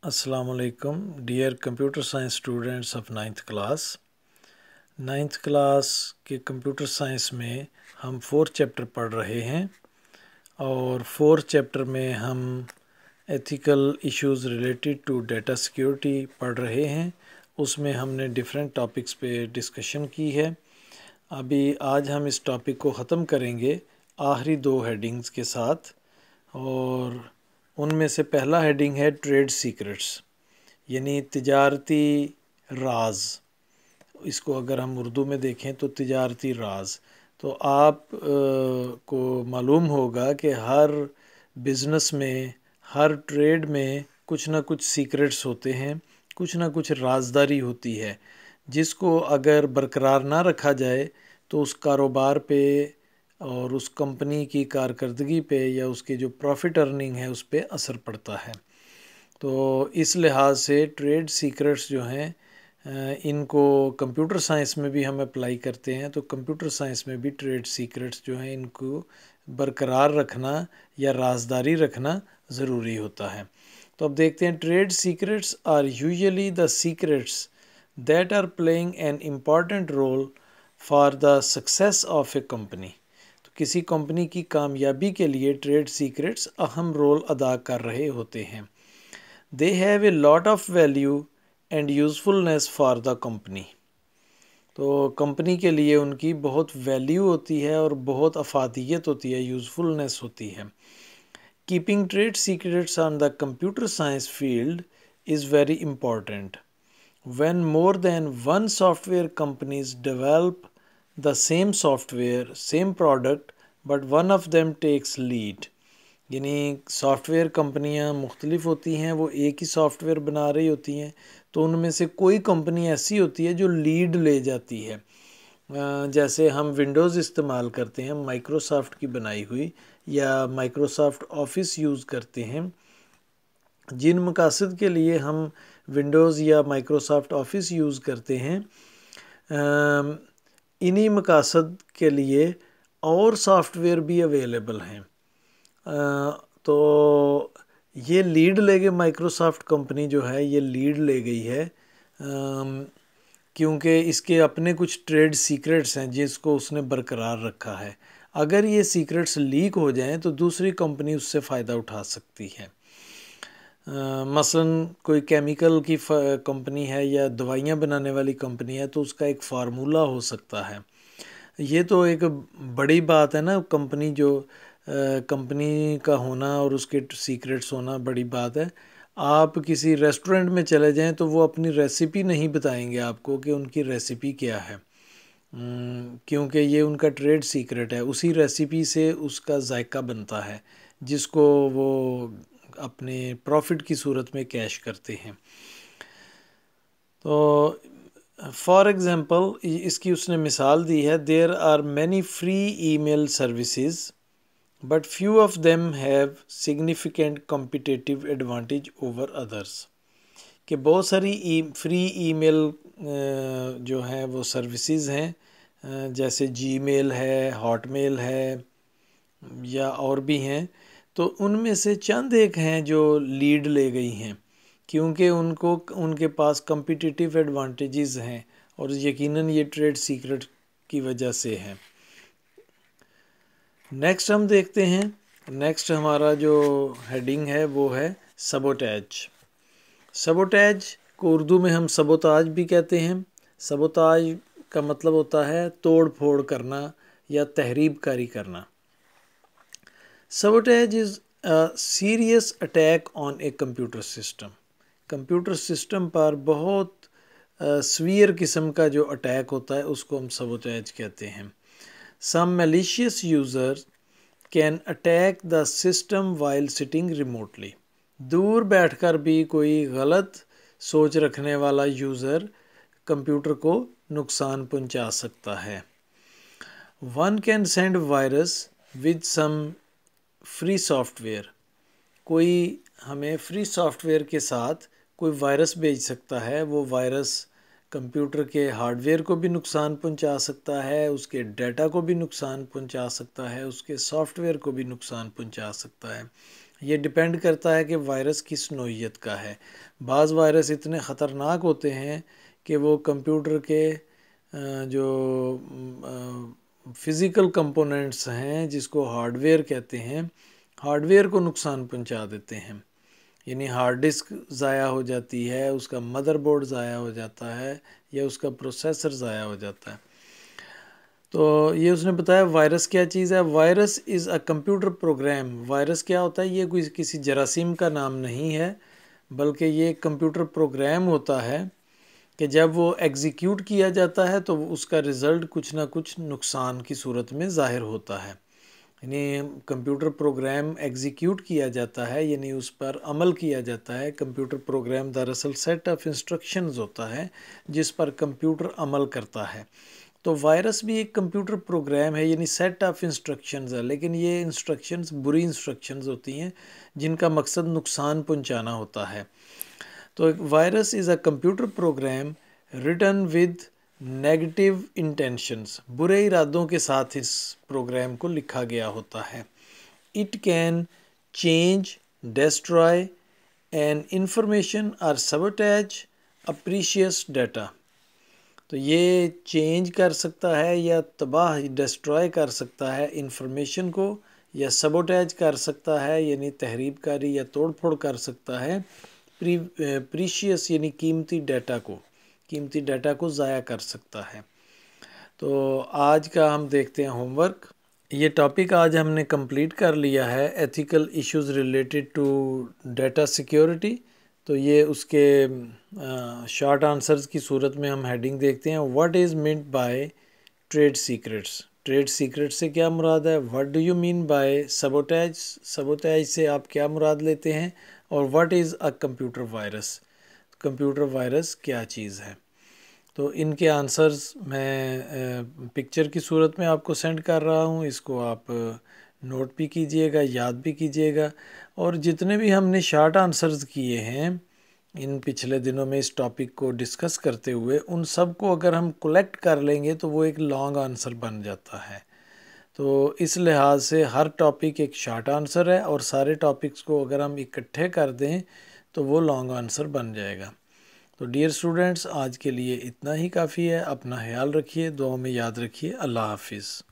अस्सलाम वालेकुम dear computer science students of ninth class. Ninth class के कंप्यूटर साइंस में हम 4th चैप्टर पढ़ रहे हैं और 4th चैप्टर में हम ethical issues related to data security पढ़ रहे हैं। उसमें हमने डिफरेंट टॉपिक्स पे डिस्कशन की है। अभी आज हम इस टॉपिक को ख़त्म करेंगे आखिरी 2 हेडिंग्स के साथ, और उनमें से पहला हेडिंग है ट्रेड सीक्रेट्स, यानी तिजारती राज। इसको अगर हम उर्दू में देखें तो तिजारती राज। तो आप को मालूम होगा कि हर बिज़नेस में, हर ट्रेड में कुछ ना कुछ सीक्रेट्स होते हैं, कुछ ना कुछ राजदारी होती है, जिसको अगर बरकरार ना रखा जाए तो उस कारोबार पे और उस कंपनी की कारकर्दगी पे या उसकी जो प्रॉफिट अर्निंग है उस पे असर पड़ता है। तो इस लिहाज से ट्रेड सीक्रेट्स जो हैं इनको कंप्यूटर साइंस में भी हम अप्लाई करते हैं। तो कंप्यूटर साइंस में भी ट्रेड सीक्रेट्स जो हैं इनको बरकरार रखना या राजदारी रखना ज़रूरी होता है। तो अब देखते हैं, trade secrets are usually the secrets that are playing an important role for the success of a company. तो किसी कंपनी की कामयाबी के लिए ट्रेड सीक्रेट्स अहम रोल अदा कर रहे होते हैं। They have a lot of value and usefulness for the company। तो कंपनी के लिए उनकी बहुत वैल्यू होती है और बहुत अफादियत होती है, यूज़फुलनेस होती है। Keeping trade secrets on the computer science field is very important when more than one software companies develop the same software, same product, but one of them takes lead। यानी software कंपनियां मुख्तलिफ होती हैं, वो एक ही software बना रही होती हैं, तो उनमें से कोई कंपनी ऐसी होती है जो लीड ले जाती है। जैसे हम विंडोज़ इस्तेमाल करते हैं माइक्रोसॉफ्ट की बनाई हुई, या माइक्रोसॉफ्ट ऑफिस यूज़ करते हैं, जिन मकासद के लिए हम विंडोज़ या माइक्रोसॉफ्ट ऑफिस यूज़ करते हैं, इन्हीं मकासद के लिए और सॉफ्टवेयर भी अवेलेबल हैं। तो ये लीड ले गए, माइक्रोसॉफ्ट कंपनी जो है ये लीड ले गई है, क्योंकि इसके अपने कुछ ट्रेड सीक्रेट्स हैं जिसको उसने बरकरार रखा है। अगर ये सीक्रेट्स लीक हो जाएं तो दूसरी कंपनी उससे फ़ायदा उठा सकती है। मसलन कोई केमिकल की कंपनी है या दवाइयाँ बनाने वाली कंपनी है, तो उसका एक फार्मूला हो सकता है। ये तो एक बड़ी बात है ना, कंपनी का होना और उसके सीक्रेट्स होना बड़ी बात है। आप किसी रेस्टोरेंट में चले जाएं तो वो अपनी रेसिपी नहीं बताएंगे आपको कि उनकी रेसिपी क्या है, क्योंकि ये उनका ट्रेड सीक्रेट है। उसी रेसिपी से उसका जायका बनता है जिसको वो अपने प्रॉफिट की सूरत में कैश करते हैं। तो फॉर एग्ज़ाम्पल इसकी उसने मिसाल दी है, there are many free email services but few of them have significant competitive advantage over others. कि बहुत सारी फ्री ईमेल जो हैं वो सर्विसेज हैं, जैसे जीमेल है, हॉटमेल है या और भी हैं, तो उनमें से चंद एक हैं जो लीड ले गई हैं, क्योंकि उनके पास कॉम्पिटिटिव एडवांटेजेस हैं, और यकीनन ये ट्रेड सीक्रेट की वजह से है। नेक्स्ट हम देखते हैं, नेक्स्ट हमारा जो हेडिंग है वो है सबोटैज। सबोटैज को उर्दू में हम सबोताज भी कहते हैं। सबोताज का मतलब होता है तोड़ फोड़ करना या तहरीबकारी करना। Sabotage is a serious attack on a computer system. Computer system पर बहुत सीवियर किस्म का जो अटैक होता है उसको हम सबोटैज कहते हैं। Some malicious user can attack the system while sitting remotely. दूर बैठकर भी कोई गलत सोच रखने वाला यूज़र कंप्यूटर को नुकसान पहुंचा सकता है। One can send virus with some free software. कोई हमें फ्री सॉफ्टवेयर के साथ कोई वायरस भेज सकता है। वो वायरस कंप्यूटर के हार्डवेयर को भी नुकसान पहुंचा सकता है, उसके डाटा को भी नुकसान पहुंचा सकता है, उसके सॉफ्टवेयर को भी नुकसान पहुंचा सकता है। یہ ڈپینڈ کرتا ہے کہ وائرس کس نوعیت کا ہے۔ بعض وائرس اتنے خطرناک ہوتے ہیں کہ وہ کمپیوٹر کے جو فزیکل کمپوننٹس ہیں جس کو ہارڈ ویئر کہتے ہیں، ہارڈ ویئر کو نقصان پہنچا دیتے ہیں، یعنی ہارڈ ڈسک ضائع ہو جاتی ہے، اس کا مدر بورڈ ضائع ہو جاتا ہے یا اس کا پروسیسر ضائع ہو جاتا ہے۔ تو یہ اس نے بتایا وائرس کیا چیز ہے۔ Virus is a computer program. Virus کیا ہوتا ہے؟ یہ کوئی کسی جراثیم کا نام نہیں ہے، بلکہ یہ ایک کمپیوٹر پروگرام ہوتا ہے کہ جب وہ ایگزیکیوٹ کیا جاتا ہے تو اس کا رزلٹ کچھ نہ کچھ نقصان کی صورت میں ظاہر ہوتا ہے۔ یعنی کمپیوٹر پروگرام ایگزیکیوٹ کیا جاتا ہے، یعنی اس پر عمل کیا جاتا ہے۔ کمپیوٹر پروگرام دراصل سیٹ آف انسٹرکشنز ہوتا ہے جس پر کمپیوٹر عمل کرتا ہے۔ تو وائرس بھی ایک کمپیوٹر پروگرام ہے، یعنی سیٹ آف انسٹرکشنز ہے، لیکن یہ انسٹرکشنز بری انسٹرکشنز ہوتی ہیں جن کا مقصد نقصان پہنچانا ہوتا ہے۔ تو virus is a computer program written with negative intentions, برے ارادوں کے ساتھ اس پروگرام کو لکھا گیا ہوتا ہے۔ It can change, destroy an information اور سبوٹیج اے پریشیس ڈیٹا۔ تو یہ چینج کر سکتا ہے یا تباہ ڈسٹرائے کر سکتا ہے انفارمیشن کو، یا سبوٹیج کر سکتا ہے یعنی تخریب کاری یا توڑ پھوڑ کر سکتا ہے پریشیس یعنی قیمتی ڈیٹا کو ضائع کر سکتا ہے۔ تو آج کا ہم دیکھتے ہیں ہوم ورک۔ یہ ٹاپک آج ہم نے کمپلیٹ کر لیا ہے، ethical issues related to data security. تو یہ اس کے شارٹ آنسرز کی صورت میں ہم ہیڈنگ دیکھتے ہیں۔ What is meant by trade secrets? Trade secret سے کیا مراد ہے؟ What do you mean by sabotage? Sabotage سے آپ کیا مراد لیتے ہیں؟ اور what is a computer virus? Computer virus کیا چیز ہے؟ تو ان کے آنسرز میں پکچر کی صورت میں آپ کو سینڈ کر رہا ہوں، اس کو آپ نوٹ بھی کیجئے گا، یاد بھی کیجئے گا، اور جتنے بھی ہم نے شارٹ آنسرز کیے ہیں ان پچھلے دنوں میں اس ٹاپک کو ڈسکس کرتے ہوئے، ان سب کو اگر ہم کلیکٹ کر لیں گے تو وہ ایک لانگ آنسر بن جاتا ہے۔ تو اس لحاظ سے ہر ٹاپک ایک شارٹ آنسر ہے، اور سارے ٹاپکس کو اگر ہم اکٹھے کر دیں تو وہ لانگ آنسر بن جائے گا۔ تو ڈیئر اسٹوڈنٹس، آج کے لیے اتنا ہی کافی ہے۔ اپنا خیال رکھیے، دعاؤں میں یاد رکھیے۔ اللہ حافظ۔